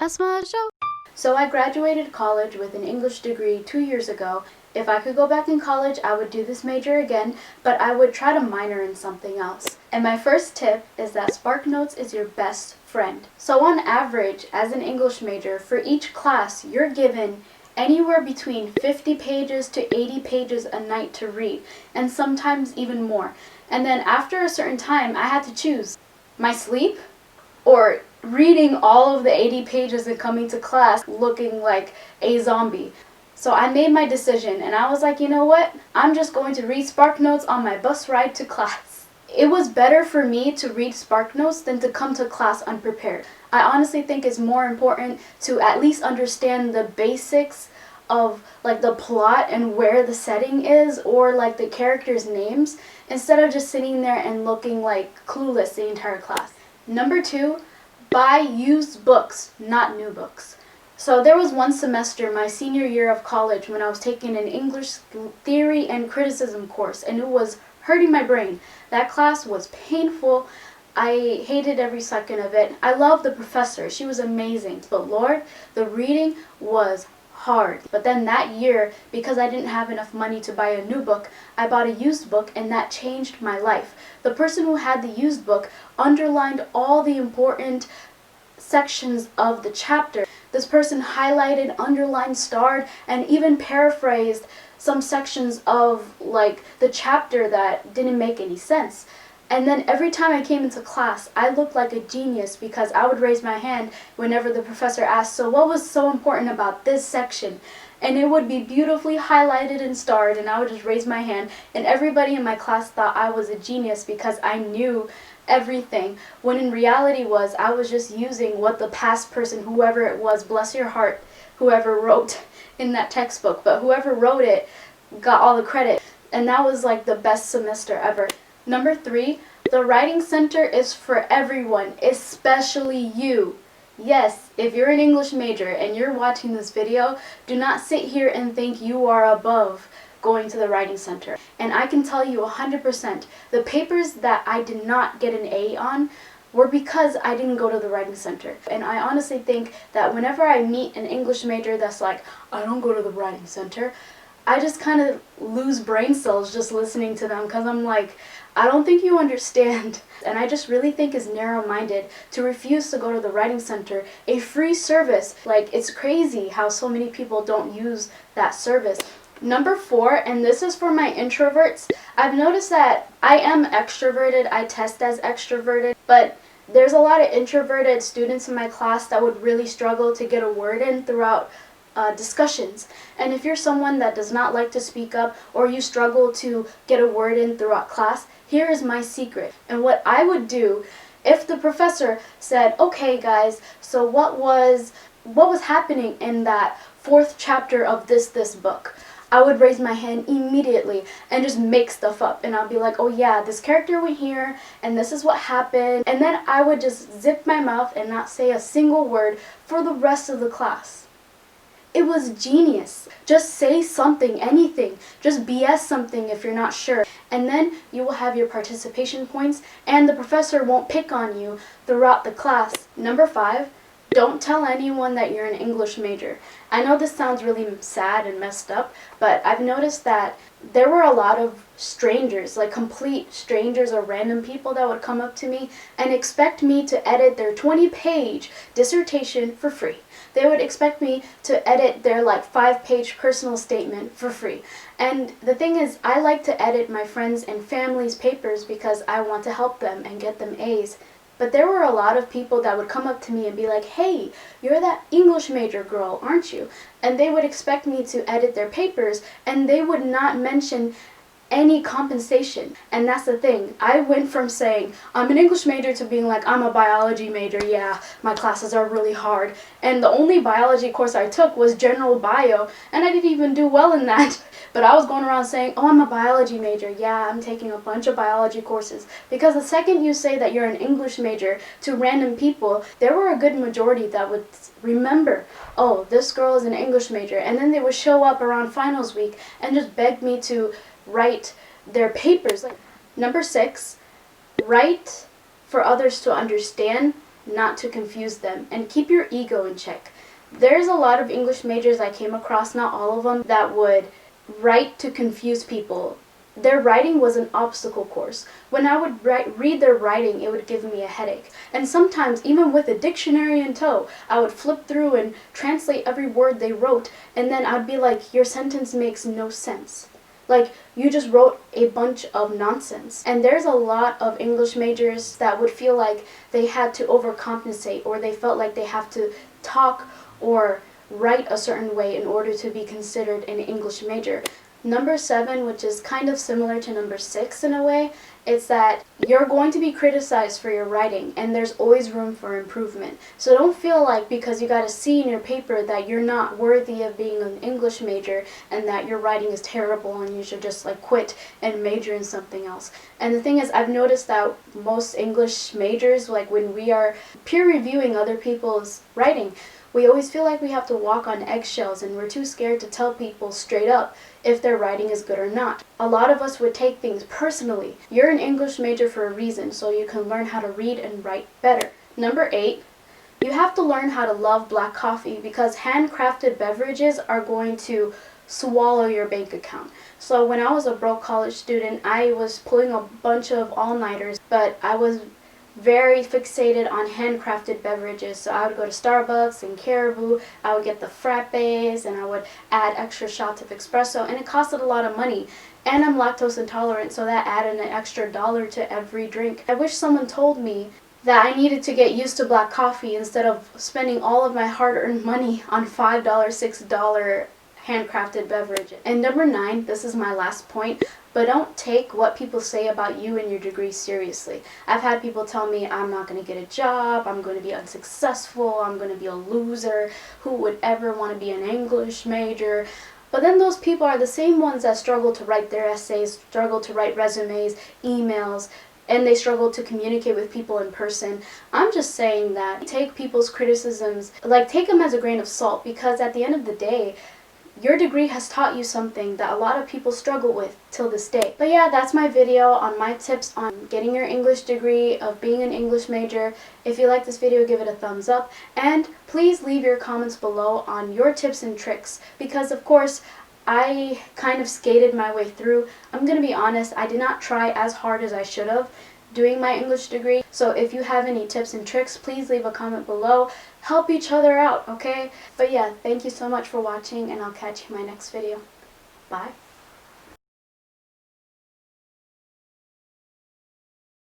That's my show. So I graduated college with an English degree 2 years ago. If I could go back in college, I would do this major again, but I would try to minor in something else. And my first tip is that SparkNotes is your best friend. So on average, as an English major, for each class, you're given anywhere between 50 pages to 80 pages a night to read, and sometimes even more. And then after a certain time, I had to choose my sleep or reading all of the 80 pages and coming to class looking like a zombie. So I made my decision and I was like, you know what? I'm just going to read SparkNotes on my bus ride to class. It was better for me to read SparkNotes than to come to class unprepared. I honestly think it's more important to at least understand the basics of like the plot and where the setting is, or like the characters' names, instead of just sitting there and looking like clueless the entire class. Number 2, buy used books, not new books. So there was one semester my senior year of college when I was taking an English theory and criticism course, and it was hurting my brain. That class was painful. I hated every second of it. I loved the professor. She was amazing. But Lord, the reading was hard. But then that year, because I didn't have enough money to buy a new book, I bought a used book, and that changed my life. The person who had the used book underlined all the important sections of the chapter. This person highlighted, underlined, starred, and even paraphrased some sections of like the chapter that didn't make any sense. And then every time I came into class, I looked like a genius because I would raise my hand whenever the professor asked, so what was so important about this section? And it would be beautifully highlighted and starred, and I would just raise my hand, and everybody in my class thought I was a genius because I knew everything, when in reality I was just using what the past person, whoever it was, bless your heart, whoever wrote in that textbook, but whoever wrote it got all the credit. And that was like the best semester ever. Number 3, the writing center is for everyone, especially you. Yes, if you're an English major and you're watching this video, do not sit here and think you are above going to the writing center. And I can tell you 100%, the papers that I did not get an A on were because I didn't go to the writing center. And I honestly think that whenever I meet an English major that's like, I don't go to the writing center, I just kind of lose brain cells just listening to them, because I'm like, I don't think you understand. And I just really think it's narrow-minded to refuse to go to the writing center, a free service. Like, it's crazy how so many people don't use that service. Number 4, and this is for my introverts, I've noticed that I am extroverted, I test as extroverted, but there's a lot of introverted students in my class that would really struggle to get a word in throughout discussions. And if you're someone that does not like to speak up, or you struggle to get a word in throughout class, here is my secret. And what I would do if the professor said, okay guys, so what was happening in that 4th chapter of this book? I would raise my hand immediately and just make stuff up, and I'll be like, oh yeah, this character went here and this is what happened, and then I would just zip my mouth and not say a single word for the rest of the class. It was genius. Just say something, anything. Just BS something if you're not sure. And then you will have your participation points, and the professor won't pick on you throughout the class. Number 5, don't tell anyone that you're an English major. I know this sounds really sad and messed up, but I've noticed that there were a lot of strangers, like complete strangers or random people that would come up to me and expect me to edit their 20-page dissertation for free. They would expect me to edit their like 5-page personal statement for free. And the thing is, I like to edit my friends' and family's papers because I want to help them and get them A's. But there were a lot of people that would come up to me and be like, hey, you're that English major girl, aren't you? And they would expect me to edit their papers, and they would not mention any compensation. And that's the thing. I went from saying I'm an English major to being like, I'm a biology major. Yeah, my classes are really hard. And the only biology course I took was general bio, and I didn't even do well in that. But I was going around saying, oh, I'm a biology major. Yeah, I'm taking a bunch of biology courses. Because the second you say that you're an English major to random people, there were a good majority that would remember, oh, this girl is an English major. And then they would show up around finals week and just beg me to write their papers. Number 6, write for others to understand, not to confuse them, and keep your ego in check. There's a lot of English majors I came across, not all of them, that would write to confuse people. Their writing was an obstacle course. When I would read their writing, it would give me a headache. And sometimes, even with a dictionary in tow, I would flip through and translate every word they wrote, and then I'd be like, your sentence makes no sense. Like, you just wrote a bunch of nonsense. And there's a lot of English majors that would feel like they had to overcompensate, or they felt like they have to talk or write a certain way in order to be considered an English major. Number 7, which is kind of similar to number 6 in a way, it's that you're going to be criticized for your writing, and there's always room for improvement. So don't feel like because you got a C in your paper that you're not worthy of being an English major and that your writing is terrible and you should just like quit and major in something else. And the thing is, I've noticed that most English majors, like when we are peer reviewing other people's writing, we always feel like we have to walk on eggshells, and we're too scared to tell people straight up if their writing is good or not. A lot of us would take things personally. You're an English major for a reason, so you can learn how to read and write better. Number 8, you have to learn how to love black coffee, because handcrafted beverages are going to swallow your bank account. So when I was a broke college student, I was pulling a bunch of all-nighters, but I was very fixated on handcrafted beverages. So I would go to Starbucks and Caribou, I would get the frappes, and I would add extra shots of espresso, and it costed a lot of money. And I'm lactose intolerant, so that added an extra $1 to every drink. I wish someone told me that I needed to get used to black coffee instead of spending all of my hard-earned money on $5, $6 handcrafted beverages. And number 9, this is my last point, but don't take what people say about you and your degree seriously. I've had people tell me I'm not going to get a job, I'm going to be unsuccessful, I'm going to be a loser, who would ever want to be an English major? But then those people are the same ones that struggle to write their essays, struggle to write resumes, emails, and they struggle to communicate with people in person. I'm just saying that take people's criticisms, like take them as a grain of salt, because at the end of the day, your degree has taught you something that a lot of people struggle with till this day. But yeah, that's my video on my tips on getting your English degree, of being an English major. If you like this video, give it a thumbs up, and please leave your comments below on your tips and tricks, because of course I kind of skated my way through. I'm gonna be honest, I did not try as hard as I should have doing my English degree. So if you have any tips and tricks, please leave a comment below. Help each other out, okay? But yeah, thank you so much for watching, and I'll catch you in my next video. Bye.